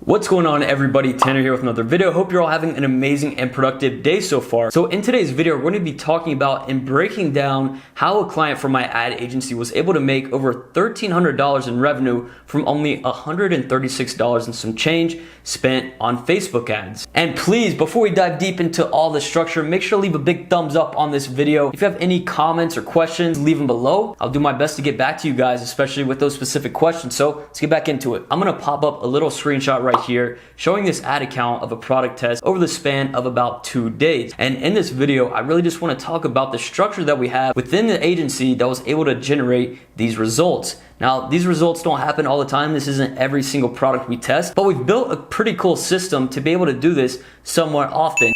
What's going on, everybody? Tanner here with another video. Hope you're all having an amazing and productive day so far. So in today's video, we're going to be talking about and breaking down how a client from my ad agency was able to make over $1,300 in revenue from only $136 and some change spent on Facebook ads. And please, before we dive deep into all the structure, make sure to leave a big thumbs up on this video. If you have any comments or questions, leave them below. I'll do my best to get back to you guys, especially with those specific questions. So let's get back into it. I'm going to pop up a little screenshot right here showing this ad account of a product test over the span of about 2 days. And in this video, I really just want to talk about the structure that we have within the agency that was able to generate these results. Now, these results don't happen all the time. This isn't every single product we test, but we've built a pretty cool system to be able to do this somewhat often.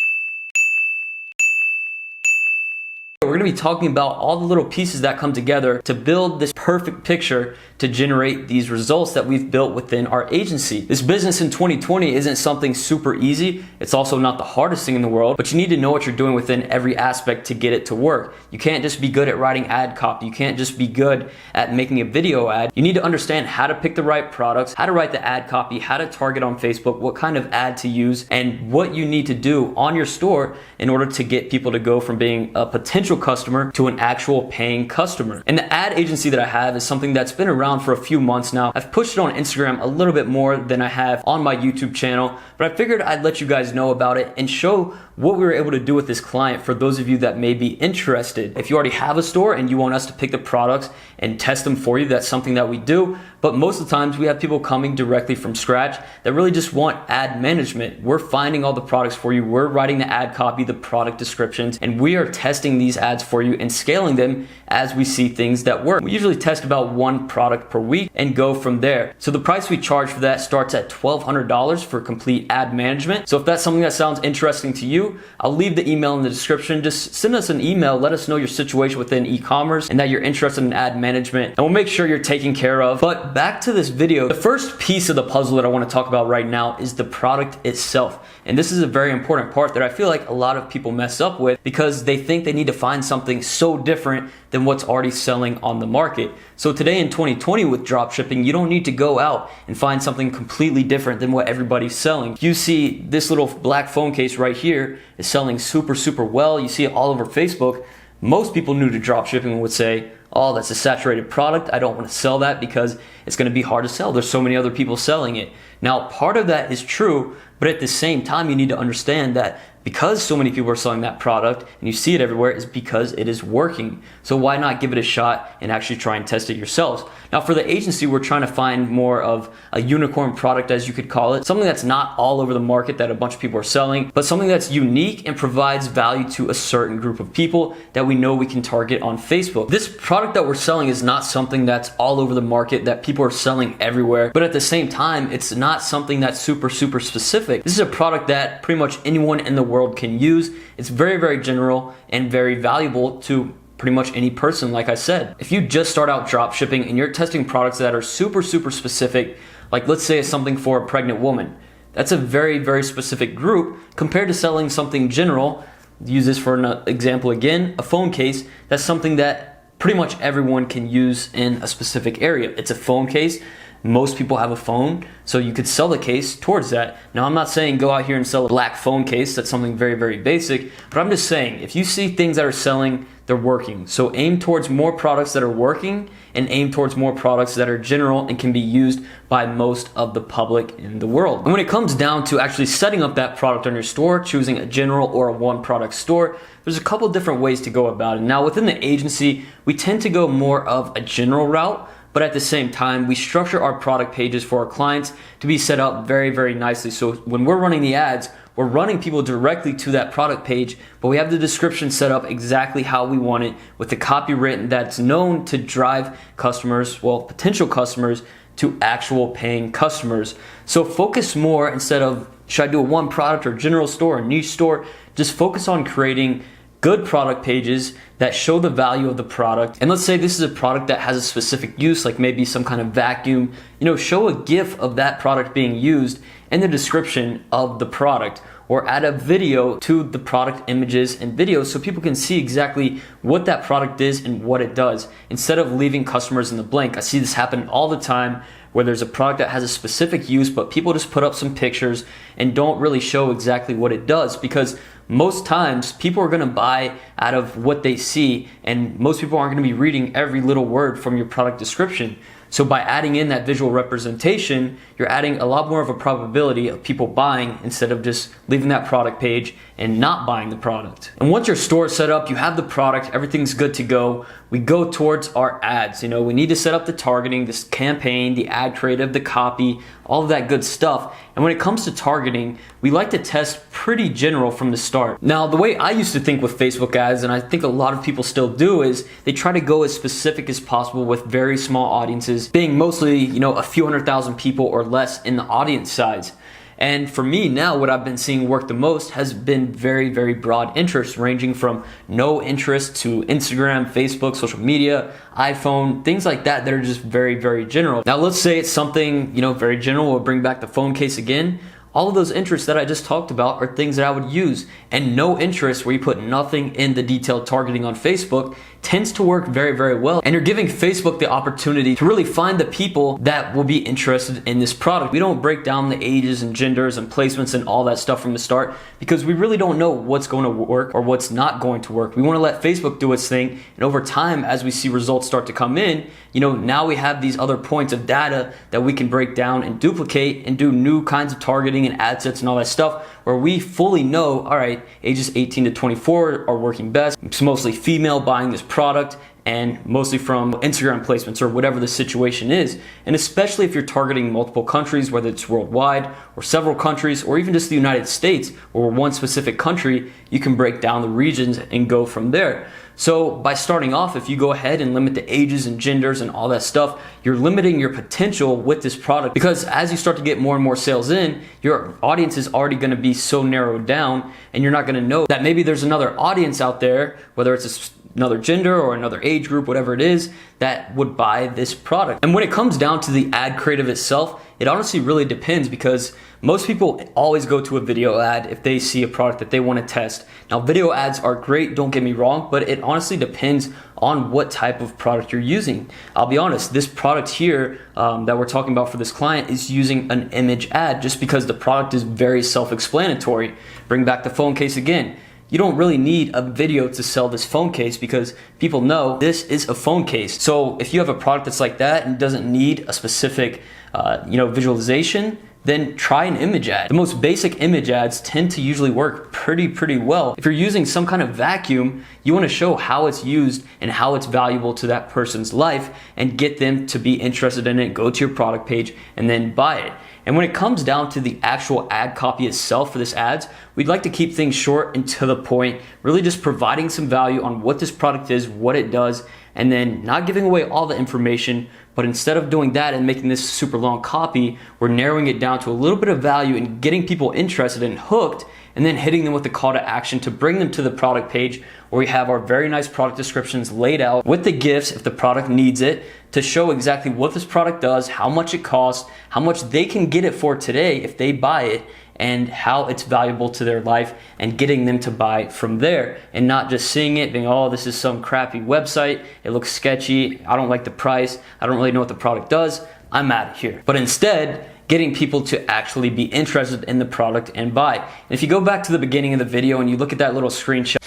We're going to be talking about all the little pieces that come together to build this perfect picture to generate these results that we've built within our agency. This business in 2020 isn't something super easy. It's also not the hardest thing in the world, but you need to know what you're doing within every aspect to get it to work. You can't just be good at writing ad copy. You can't just be good at making a video ad. You need to understand how to pick the right products, how to write the ad copy, how to target on Facebook, what kind of ad to use, and what you need to do on your store in order to get people to go from being a potential customer to an actual paying customer. And the ad agency that I have is something that's been around for a few months now. I've pushed it on Instagram a little bit more than I have on my YouTube channel, but I figured I'd let you guys know about it and show what we were able to do with this client for those of you that may be interested. If you already have a store and you want us to pick the products and test them for you, that's something that we do. But most of the times we have people coming directly from scratch that really just want ad management. We're finding all the products for you. We're writing the ad copy, the product descriptions, and we are testing these ads for you and scaling them as we see things that work. We usually test about 1 product per week and go from there. So the price we charge for that starts at $1,200 for complete ad management. So if that's something that sounds interesting to you, I'll leave the email in the description. Just send us an email. Let us know your situation within e-commerce and that you're interested in ad management, and we'll make sure you're taken care of. But back to this video, the first piece of the puzzle that I want to talk about right now is the product itself. And this is a very important part that I feel like a lot of people mess up with because they think they need to find something so different than what's already selling on the market. So today in 2020 with dropshipping, you don't need to go out and find something completely different than what everybody's selling. You see this little black phone case right here is selling super well. You see it all over Facebook. Most people new to dropshipping would say, oh, that's a saturated product. I don't want to sell that because it's going to be hard to sell. There's so many other people selling it. Now, part of that is true, but at the same time, you need to understand that because so many people are selling that product and you see it everywhere is because it is working. So why not give it a shot and actually try and test it yourselves? Now for the agency, we're trying to find more of a unicorn product, as you could call it, something that's not all over the market that a bunch of people are selling, but something that's unique and provides value to a certain group of people that we know we can target on Facebook. This product that we're selling is not something that's all over the market that people are selling everywhere, but at the same time, it's not something that's super specific. This is a product that pretty much anyone in the world can use. It's very general and very valuable to pretty much any person, like I said. If you just start out drop shipping and you're testing products that are super specific, like let's say it's something for a pregnant woman, that's a very specific group compared to selling something general. Use this for an example again, a phone case. That's something that pretty much everyone can use in a specific area. It's a phone case. Most people have a phone, so you could sell the case towards that. Now, I'm not saying go out here and sell a black phone case. That's something very basic, but I'm just saying if you see things that are selling, they're working. So aim towards more products that are working and aim towards more products that are general and can be used by most of the public in the world. And when it comes down to actually setting up that product on your store, choosing a general or a 1-product store, there's a couple different ways to go about it. Now, within the agency, we tend to go more of a general route, but at the same time, we structure our product pages for our clients to be set up very nicely. So when we're running the ads, we're running people directly to that product page, but we have the description set up exactly how we want it with the copy written that's known to drive customers, well, potential customers, to actual paying customers. So focus more instead of, should I do a 1-product or general store or niche store? Just focus on creating good product pages that show the value of the product. And let's say this is a product that has a specific use, like maybe some kind of vacuum, show a GIF of that product being used in the description of the product, or add a video to the product images and videos so people can see exactly what that product is and what it does, instead of leaving customers in the blank. I see this happen all the time where there's a product that has a specific use, but people just put up some pictures and don't really show exactly what it does, because most times people are going to buy out of what they see, and most people aren't going to be reading every little word from your product description. So by adding in that visual representation, you're adding a lot more of a probability of people buying instead of just leaving that product page and not buying the product. And once your store is set up, you have the product, everything's good to go, we go towards our ads. We need to set up the targeting, this campaign, the ad creative, the copy, all of that good stuff. And when it comes to targeting, we like to test pretty general from the start. Now, the way I used to think with Facebook ads, and I think a lot of people still do, is they try to go as specific as possible with very small audiences, being mostly, a few 100,000 people or less in the audience size. And for me now, what I've been seeing work the most has been very, very broad interest, ranging from no interest to Instagram, Facebook, social media, iPhone, things like that that are just very, very general. Now, let's say it's something, very general. We'll bring back the phone case again. All of those interests that I just talked about are things that I would use. And no interest, where you put nothing in the detailed targeting on Facebook, tends to work very, very well. And you're giving Facebook the opportunity to really find the people that will be interested in this product. We don't break down the ages and genders and placements and all that stuff from the start, because we really don't know what's going to work or what's not going to work. We want to let Facebook do its thing. And over time, as we see results start to come in, now we have these other points of data that we can break down and duplicate and do new kinds of targeting and ad sets and all that stuff, where we fully know, all right, ages 18 to 24 are working best. It's mostly female buying this product, and mostly from Instagram placements or whatever the situation is. And especially if you're targeting multiple countries, whether it's worldwide or several countries, or even just the United States or one specific country, you can break down the regions and go from there. So by starting off, if you go ahead and limit the ages and genders and all that stuff, you're limiting your potential with this product, because as you start to get more and more sales in, your audience is already going to be so narrowed down, and you're not going to know that maybe there's another audience out there, whether it's another gender or another age group, whatever it is, that would buy this product. And when it comes down to the ad creative itself, it honestly really depends, because most people always go to a video ad if they see a product that they want to test. Now, video ads are great, don't get me wrong, but it honestly depends on what type of product you're using. I'll be honest, this product here that we're talking about for this client is using an image ad, just because the product is very self-explanatory. Bring back the phone case again. You don't really need a video to sell this phone case, because people know this is a phone case. So if you have a product that's like that and doesn't need a specific visualization, then try an image ad. The most basic image ads tend to usually work pretty well. If you're using some kind of vacuum, you want to show how it's used and how it's valuable to that person's life, and get them to be interested in it, go to your product page, and then buy it. And when it comes down to the actual ad copy itself for this ads, we'd like to keep things short and to the point, really just providing some value on what this product is, what it does, and then not giving away all the information. But instead of doing that and making this super long copy, we're narrowing it down to a little bit of value and getting people interested and hooked, and then hitting them with the call to action to bring them to the product page, where we have our very nice product descriptions laid out with the gifts if the product needs it, to show exactly what this product does, how much it costs, how much they can get it for today if they buy it, and how it's valuable to their life, and getting them to buy from there, and not just seeing it being, oh, this is some crappy website, it looks sketchy, I don't like the price, I don't really know what the product does, I'm out of here. But instead, getting people to actually be interested in the product and buy. And if you go back to the beginning of the video and you look at that little screenshot,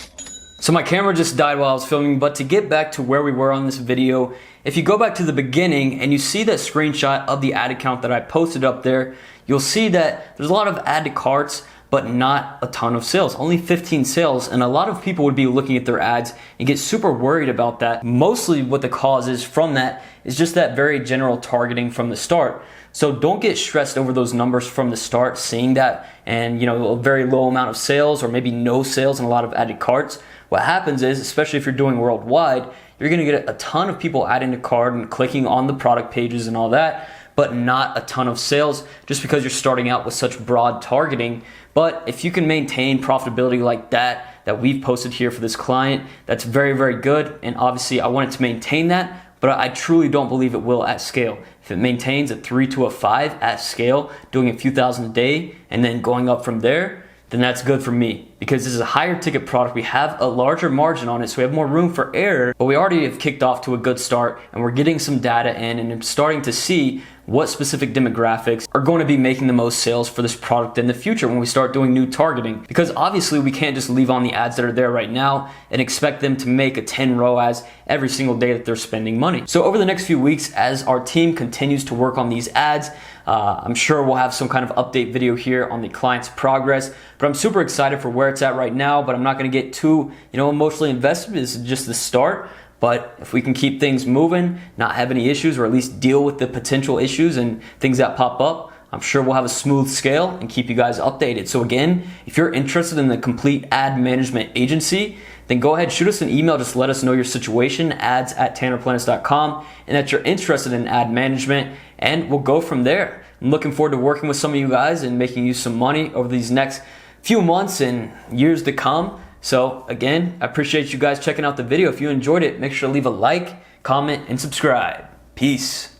so my camera just died while I was filming, but to get back to where we were on this video, if you go back to the beginning and you see that screenshot of the ad account that I posted up there, you'll see that there's a lot of add to carts, but not a ton of sales, only 15 sales. And a lot of people would be looking at their ads and get super worried about that. Mostly what the cause is from that is just that very general targeting from the start. So don't get stressed over those numbers from the start, seeing that and a very low amount of sales, or maybe no sales and a lot of added carts. What happens is, especially if you're doing worldwide, you're gonna get a ton of people adding to cart and clicking on the product pages and all that, but not a ton of sales, just because you're starting out with such broad targeting. But if you can maintain profitability like that we've posted here for this client, that's very, very good. And obviously I want it to maintain that, but I truly don't believe it will at scale. If it maintains a 3 to a 5 at scale, doing a few thousand a day and then going up from there, then that's good for me, because this is a higher ticket product. We have a larger margin on it, so we have more room for error, but we already have kicked off to a good start, and we're getting some data in, and I'm starting to see what specific demographics are going to be making the most sales for this product in the future when we start doing new targeting. Because obviously we can't just leave on the ads that are there right now and expect them to make a 10 ROAS every single day that they're spending money. So over the next few weeks, as our team continues to work on these ads, I'm sure we'll have some kind of update video here on the client's progress, but I'm super excited for where it's at right now. But I'm not going to get too, emotionally invested. This is just the start. But if we can keep things moving, not have any issues, or at least deal with the potential issues and things that pop up, I'm sure we'll have a smooth scale and keep you guys updated. So again, if you're interested in the complete ad management agency, then go ahead, shoot us an email, just let us know your situation, ads@tannerplanis.com, and that you're interested in ad management, and we'll go from there. I'm looking forward to working with some of you guys and making you some money over these next few months and years to come. So again, I appreciate you guys checking out the video. If you enjoyed it, make sure to leave a like, comment, and subscribe. Peace.